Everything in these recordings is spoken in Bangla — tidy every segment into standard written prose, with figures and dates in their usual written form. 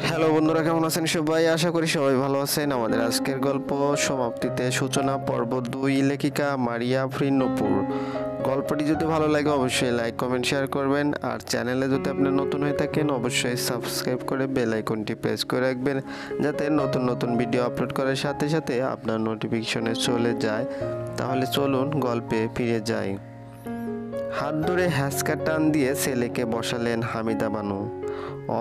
হ্যালো বন্ধুরা, কেমন আছেন সবাই? আশা করি সবাই ভালো আছেন। আমাদের আজকের গল্প সমাপ্তিতে সূচনা পর্ব 2, লেখিকা মারিয়া আফরিন নূপুর। গল্পটি যদি ভালো লাগে অবশ্যই লাইক কমেন্ট শেয়ার করবেন, আর চ্যানেলে যদি আপনি নতুন হয়ে থাকেন অবশ্যই সাবস্ক্রাইব করে বেল আইকনটি প্রেস করে রাখবেন, যাতে নতুন নতুন ভিডিও আপলোড করার সাথে সাথে আপনার নোটিফিকেশনে চলে যায়। তাহলে চলুন গল্পে ফিরে যাই। হাত ধরে হ্যাঁচকা টান দিয়ে ছেলেকে বসালেন হামিদা বানু।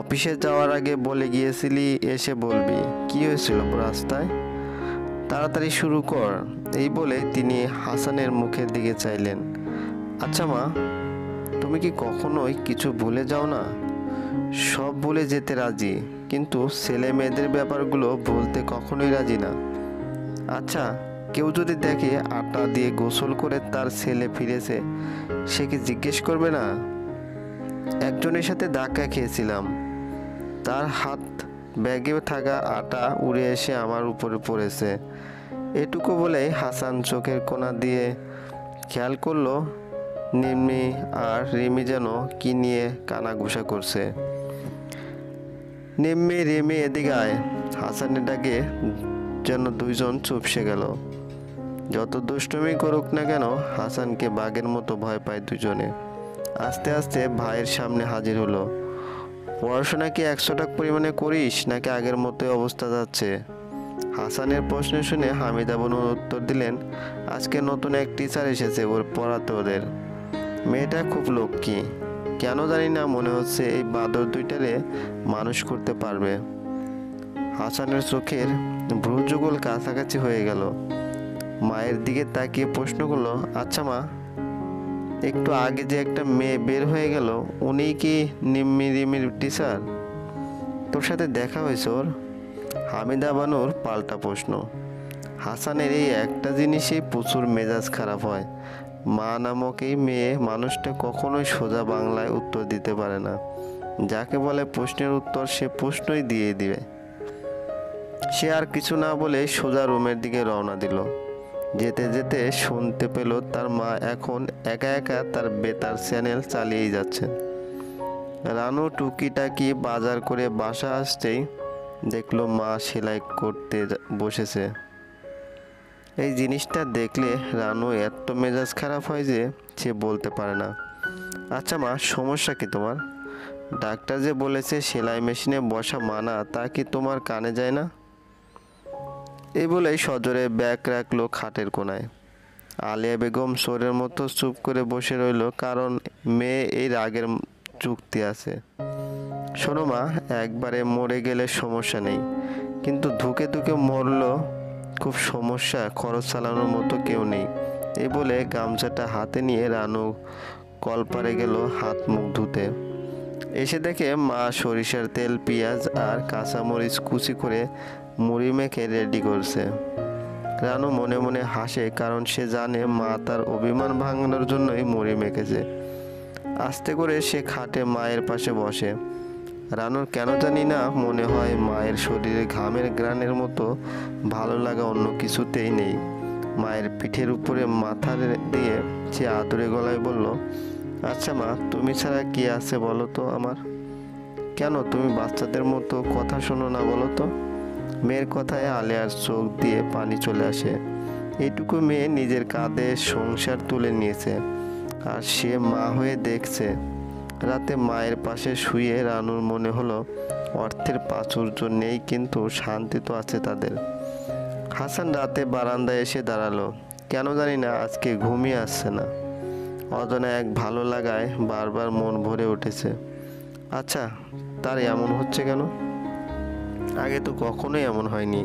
অফিসে যাওয়ার আগে বলে গিয়েছিলি এসে বলবি। কি হয়েছিল রাস্তায়? তাড়াতাড়ি শুরু কর। এই বলে তিনি হাসানের মুখের দিকে চাইলেন। আচ্ছা মা, তুমি কি কখনোই কিছু ভুলে যাও না? সব ভুলে যেতে রাজি, কিন্তু ছেলে মেয়েদের ব্যাপারগুলো ভুলতে কখনোই রাজি না। আচ্ছা, কেউ যদি দেখে আটা দিয়ে গোসল করে তার ছেলে ফিরেছে, সে কি জিজ্ঞেস করবে না? একজনের সাথে ধাক্কা খেয়েছিলাম, তার হাত ব্যাগে থাকা আটা উড়ে এসে আমার উপরে পড়েছে। এটুকু বলেই হাসান চোখের কোণা দিয়ে খেয়াল করলো নিম্মি আর রিমি যেন কি নিয়ে কানাঘুষা করছে। নিম্মি, রিমি এদিকে আয়। হাসানের ডাকে যেন দুইজন চুপসে গেল। যত দুষ্টুমি করুক না কেন, হাসানকে বাঘের মতো ভয় পায় দুজনে। আস্তে আস্তে ভাইয়ের সামনে হাজির হলো। পড়াশোনা কি 100% পরিমাণে করিস, নাকি আগের মতোই অবস্থা যাচ্ছে? হাসানের প্রশ্ন শুনে হামিদা বানু উত্তর দিলেন, আজকে নতুন এক টিচার এসেছে, ওর পড়াতে ওদের। মেয়েটা খুব লক্ষ্মী, কেন জানি না মনে হচ্ছে এই বাদর দুইটারে মানুষ করতে পারবে। হাসানের চোখের ভ্রুযুগল কাছাকাছি হয়ে গেল। মায়ের দিকে তাকিয়ে প্রশ্ন করলো, আচ্ছা মা, একটু আগে যে একটা মেয়ে বের হয়ে গেল, উনি কি নিম্মি রিমির টিচার? তোর সাথে দেখা হয়েছে ওর? হামিদা বানুর পাল্টা প্রশ্ন। হাসানের এই একটা জিনিসেই প্রচুর মেজাজ খারাপ হয়। মা নামক এই মেয়ে মানুষটা কখনোই সোজা বাংলায় উত্তর দিতে পারে না। যাকে বলে প্রশ্নের উত্তর, সে প্রশ্নই দিয়ে দিবে। সে আর কিছু না বলে সোজা রুমের দিকে রওনা দিল। যেতে যেতে শুনতে পেল তার মা এখন একা একা তার বেতার চ্যানেল চালিয়েই যাচ্ছেন। রানু টুকিটাকি বাজার করে বাসা আসতেই দেখলো মা সেলাই করতে বসেছে। এই জিনিসটা দেখলে রানু এত মেজাজ খারাপ হয় যে সে বলতে পারে না। আচ্ছা মা, সমস্যা কি তোমার? ডাক্তার যে বলেছে সেলাই মেশিনে বসা মানা, তা কি তোমার কানে যায় না? এই বলেই সজোরে ব্যাগ রাখলো খাটের কোনায়। আলিয়া বেগম চোরের মতো চুপ করে বসে রইল, কারণ মেয়ে এই রাগের যুক্তি আছে। শোনো মা, একবারে মরে গেলে সমস্যা নেই, কিন্তু ধুকে ধুকে মরলো খুব সমস্যা, খরচ চালানোর মতো কেউ নেই। এই বলে গামছাটা হাতে নিয়ে রানু কলপারে গেল হাত মুখ ধুতে। এসে দেখে মা সরিষার তেল, পেঁয়াজ আর কাঁচামরিচ কুচি করে মুড়ি মেখে রেডি করছে। রানু মনে মনে হাসে, কারণ সে জানে মা তার অভিমান ভাঙানোর জন্যই মুড়ি মেখেছে। আস্তে করে সে খাটে মায়ের পাশে বসে। রানুর কেন জানি না মনে হয় মায়ের শরীরে ঘামের গ্রানের মতো ভালো লাগা অন্য কিছুতেই নেই। মায়ের পিঠের উপরে মাথা দিয়ে সে আদুরে গলায় বলল, আচ্ছা মা, তুমি ছাড়া কি আছে বলো তো আমার? কেন তুমি বাচ্চাদের মতো কথা শোনো না বলো তো? মেয়ের কথায় আলেয়ার চোখ দিয়ে পানি চলে আসে। এইটুকু মেয়ে নিজের কাঁধে সংসার তুলে নিয়েছে, আর সে মা হয়ে দেখছে। রাতে মায়ের পাশে শুয়ে রানুর মনে হলো অর্থের প্রাচুর্য নেই, কিন্তু শান্তি তো আছে তাদের। হাসান রাতে বারান্দায় এসে দাঁড়ালো। কেন জানি না আজকে ঘুমই আসছে না। অজানা এক ভালো লাগায় বারবার মন ভরে উঠেছে। আচ্ছা, তার এমন হচ্ছে কেন? আগে তো কখনোই এমন হয়নি।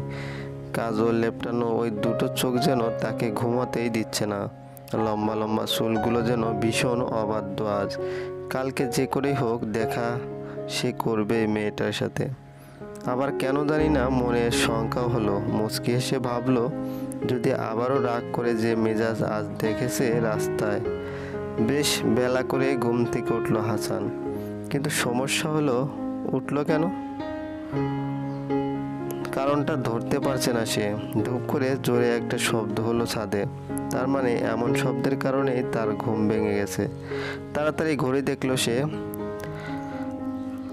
কাজল লেপটানো ওই দুটো চোখ যেন তাকে ঘুমাতেই দিচ্ছে না। লম্বা লম্বা চুলগুলো যেন ভীষণ অবাধ্য আজ। কালকে যে করেই হোক দেখা সে করবে মেয়েটার সাথে। আবার কেন জানি না মনে শঙ্কা হলো। মুচকি হেসে ভাবলো, যদি আবারও রাগ করে যে মেজাজ আজ দেখেছে রাস্তায়। বেশ বেলা করে ঘুম থেকে উঠল হাসান, কিন্তু সমস্যা হলো উঠলো কেন? কারণটা ধরতে পারছে না সে। ধূপ করে জোরে একটা শব্দ হলো ছাদে। তার মানে এমন শব্দের কারণেই তার ঘুম ভেঙে গেছে। তাড়াতাড়ি ঘড়ি দেখলো সে।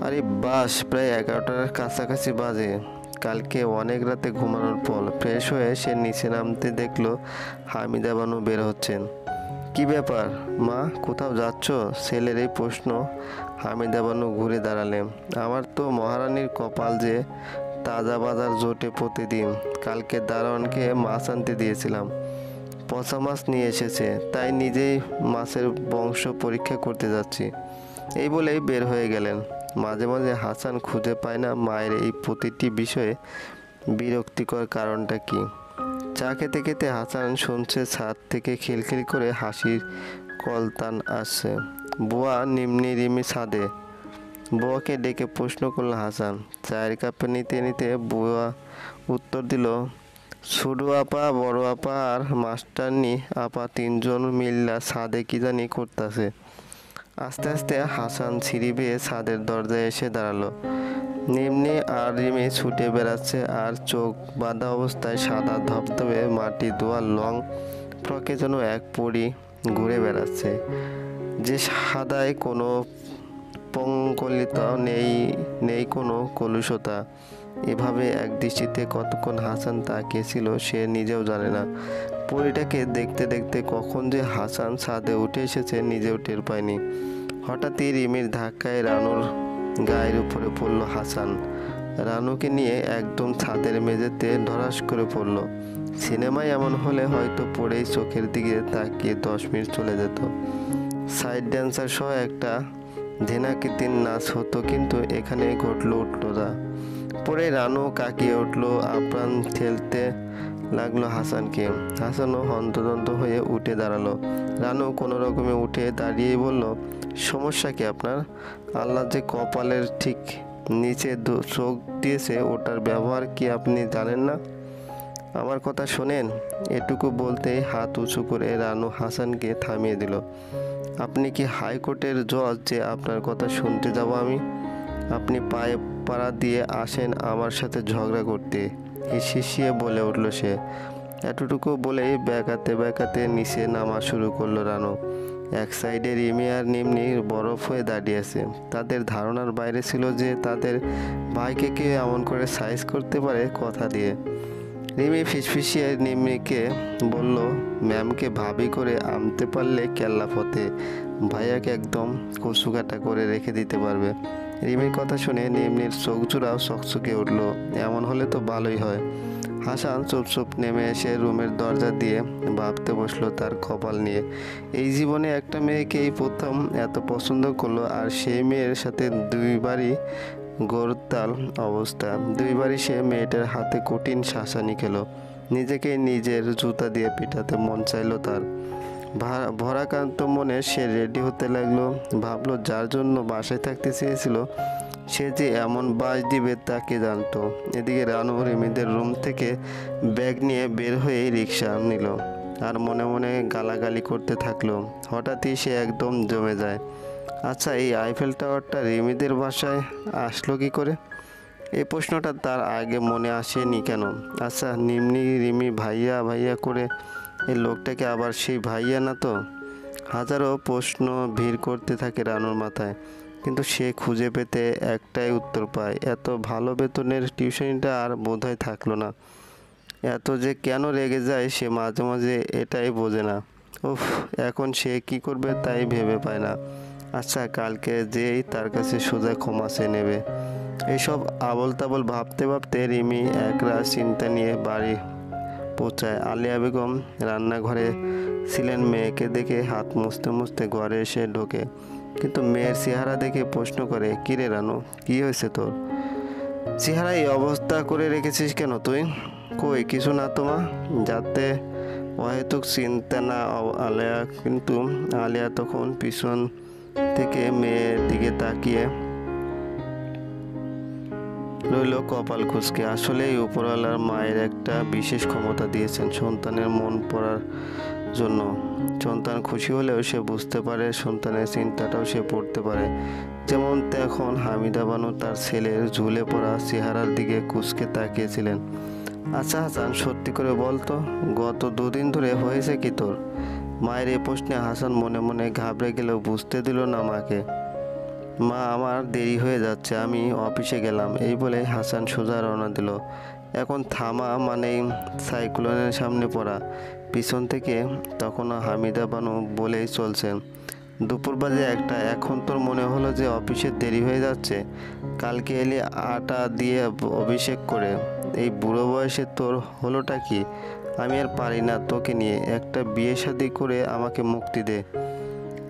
আরে বাস, প্রায় 11টার কাছাকাছি বাজে। কালকে অনেক রাতে ঘুমানোর পর ফ্রেশ হয়ে সে নিচে নামতে দেখলো হামিদা বানু বের হচ্ছেন। কি ব্যাপার মা, কোথাও যাচ্ছ? ছেলের এই প্রশ্ন হামিদা বানু ঘুরে দাঁড়ালেন। আমার তো মহারানীর কপাল যে তাজা বাজার জোটে প্রতিদিন। কালকে দারোয়ানকে মাছ আনতে দিয়েছিলাম, পচা মাছ নিয়ে এসেছে, তাই নিজেই মাছের বংশ পরীক্ষা করতে যাচ্ছি, এই বলেই বের হয়ে গেলেন। মাঝে মাঝে হাসান খুঁজে পায় না মায়ের এই প্রতিটি বিষয়ে বিরক্তিকর কারণটা কি। চা খেতে খেতে হাসান শুনছে ছাদ থেকে খিলখিল করে হাসির কলতান আসছে। বুয়া নিম্নি রিমি ছাদে। বুয়াকে ডেকে প্রশ্ন করল হাসান। চায়ের কাপে নিতে নিতে বুয়া উত্তর দিল, ছোট আপা, বড় আপা আর মাস্টারনি আপা তিনজন মিল্লা ছাদে কি জানি করতেছে। আস্তে আস্তে হাসান সিঁড়ি বেয়ে ছাদের দরজায় এসে দাঁড়ালো। নিম্নি আর রিমি ছুটে বেড়াচ্ছে আর চোখ বাঁধা অবস্থায় সাদা ধবধবে মাটি ধোয়া লং ফ্রকে যেন এক পরি ঘুরে বেড়াচ্ছে, যে সাদায় কোনো পঙ্কলিত নেই, নেই কোনো কলুষতা। এভাবে এক দৃষ্টিতে কতক্ষণ হাসান তাকিয়েছিল সে নিজেও জানে না। পরিটাকে দেখতে দেখতে কখন যে হাসান ছাদে উঠে এসেছে নিজেও টের পায়নি। হঠাৎই রিমির ধাক্কায় রানুর গায়ের উপরে পড়ল হাসান। রানুকে নিয়ে একদম ছাদের মেঝেতে ধরাস করে পড়ল। সিনেমায় এমন হলে হয়তো পড়েই চোখের দিকে তাকিয়ে 10 মিনিট চলে যেত। সাইড ড্যান্সার সহ একটা ধেনাকৃতির নাচ হতো, কিন্তু এখানে ঘটল উল্টোটা। পরে রানু কাকিয়ে উঠল, আপ্রাণ ঠেলতে লাগলো হাসানকে। হাসানও হন্তদন্ত হয়ে উঠে দাঁড়ালো। রানু কোনো রকমে উঠে দাঁড়িয়েই বলল, সমস্যা কি আপনার? আল্লাহ যে কপালের ঠিক নিচে চোখ দিয়েছে, ওটার ব্যবহার কি আপনি জানেন না? আমার কথা শোনেন। এটুকু বলতেই হাত উঁচু করে রানু হাসানকে থামিয়ে দিল। আপনি কি হাইকোর্টের জজ যে আপনার কথা শুনতে যাব আমি? আপনি পায়ে পাড়া দিয়ে আসেন আমার সাথে ঝগড়া করতে, হিসিয়ে বলে উঠল সে। এতটুকু বলেই বেঁকাতে বেঁকাতে নিচে নামা শুরু করলো রানু। এক সাইডে রিমি আর নিম্নি বরফ হয়ে দাঁড়িয়ে আছে। তাদের ধারণার বাইরে ছিল যে তাদের ভাইকে কে এমন করে সাইজ করতে পারে কথা দিয়ে। রিমি ফিসফিসিয়ে নিম্নিকে বলল, ম্যামকে ভাবি করে আনতে পারলে কেল্লা ফতে, ভাইয়াকে একদম কচুকাটা করে রেখে দিতে পারবে। রিমির কথা শুনে নিম্নির চোখ জোড়াও চকচকে উঠল। এমন হলে তো ভালোই হয়। হাসান চুপ নেমে এসে রুমের দরজা দিয়ে ভাবতে বসলো তার কপাল নিয়ে। এই জীবনে একটা মেয়েকে এই প্রথম এত পছন্দ করলো, আর সেই মেয়ের সাথে দুইবারই গোরতাল অবস্থা। দুইবারই সে মেয়েটার হাতে কঠিন শাসানি খেলো। নিজেকে নিজের জুতা দিয়ে পিটাতে মন চাইলো তার। ভরাক্রান্ত মনে সে রেডি হতে লাগলো। ভাবলো যার জন্য বাসায় থাকতে চেয়েছিল সে যে এমন বাস দিবে তা কে জানতো। এদিকে রানু রিমিদের রুম থেকে ব্যাগ নিয়ে বের হয়ে রিক্সা নিল আর মনে মনে গালাগালি করতে থাকলো। হঠাৎই সে একদম জমে যায়। আচ্ছা, এই আইফেল টাওয়ারটা রিমিদের বাসায় আসলো কি করে? এই প্রশ্নটা তার আগে মনে আসেনি কেন? আচ্ছা, নিম্নি রিমি ভাইয়া ভাইয়া করে এই লোকটাকে আবার সেই ভাইয়া না তো? হাজারো প্রশ্ন ভিড় করতে থাকে রানুর মাথায়, কিন্তু সে খুঁজে পেতে একটাই উত্তর পায়, এত ভালো বেতনের টিউশনিটা আর বোধহয় থাকলো না। এত যে কেন রেগে যায় সে মাঝে মাঝে এটাই বোঝে না। উফ, এখন সে কি করবে তাই ভেবে পায় না। আচ্ছা, কালকে যেই তার কাছে সোজা ক্ষমা চেয়ে নেবে। এইসব আবল তাবল ভাবতে ভাবতে রিমি একরাশ চিন্তা নিয়ে বাড়ি পৌঁছায়। আলিয়া বেগম রান্নাঘরে ছিলেন। মেয়েকে দেখে হাত মুছতে মুছতে ঘরে এসে ঢোকে, কিন্তু মেয়ের চেহারা দেখে প্রশ্ন করে, কিরে রানু, কি হয়েছে তোর? চেহারা এই অবস্থা করে রেখেছিস কেন তুই? কই কিছু না তো মা। যাতে অহেতুক চিন্তা না আলিয়া। কিন্তু আলিয়া তখন পিছন থেকে মেয়ের দিকে তাকিয়ে রইল কপাল কুঁচকে। আসলেই উপরওয়ালার মায়ের একটা বিশেষ ক্ষমতা দিয়েছেন সন্তানের মন পড়ার জন্য। সন্তান খুশি হলেও সে বুঝতে পারে, সন্তানের চিন্তাটাও সে পড়তে পারে। যেমন এখন হামিদা বানু তার ছেলের ঝুলে পড়া চেহারার দিকে কুঁচকে তাকিয়েছিলেন। আচ্ছা হাসান, সত্যি করে বলতো, গত 2 দিন ধরে হয়েছে কি তোর? মায়ের এই প্রশ্নে হাসান মনে মনে ঘাবড়ে গেলেও বুঝতে দিল না মাকে। মা আমার দেরি হয়ে যাচ্ছে, আমি অফিসে গেলাম, এই বলে হাসান সোজা রওনা দিল। এখন থামা মানে সাইক্লোনের সামনে পড়া। পিছন থেকে তখনও হামিদা বানু বলেই চলছে, দুপুর বাজে একটা, এখন তোর মনে হলো যে অফিসে দেরি হয়ে যাচ্ছে? কালকে এলি আটা দিয়ে অভিষেক করে, এই বুড়ো বয়সে তোর হলোটা কি? আমি আর পারি না তোকে নিয়ে, একটা বিয়ে শাদী করে আমাকে মুক্তি দে।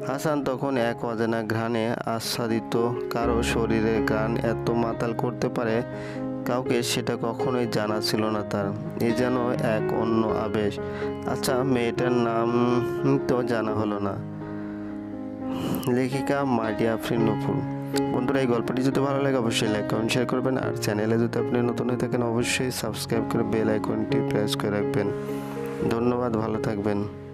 হাসান তখন এক অজানা ঘ্রাণে আচ্ছাদিত। কারো শরীরের ঘ্রাণ এত মাতাল করতে পারে কাউকে, সেটা কখনোই জানা ছিল না তার। এ যেন এক অন্য আবেশ। আচ্ছা, মেয়েটার নাম তো জানা হলো না। লেখিকা মার্জিয়া আফরিন নুপুর। বন্ধুরা, এই গল্পটি যদি ভালো লাগে অবশ্যই লাইক কমেন্ট শেয়ার করবেন, আর চ্যানেলে যদি আপনি নতুন হয়ে থাকেন অবশ্যই সাবস্ক্রাইব করে বেল আইকনটি প্রেস করে রাখবেন। ধন্যবাদ, ভালো থাকবেন।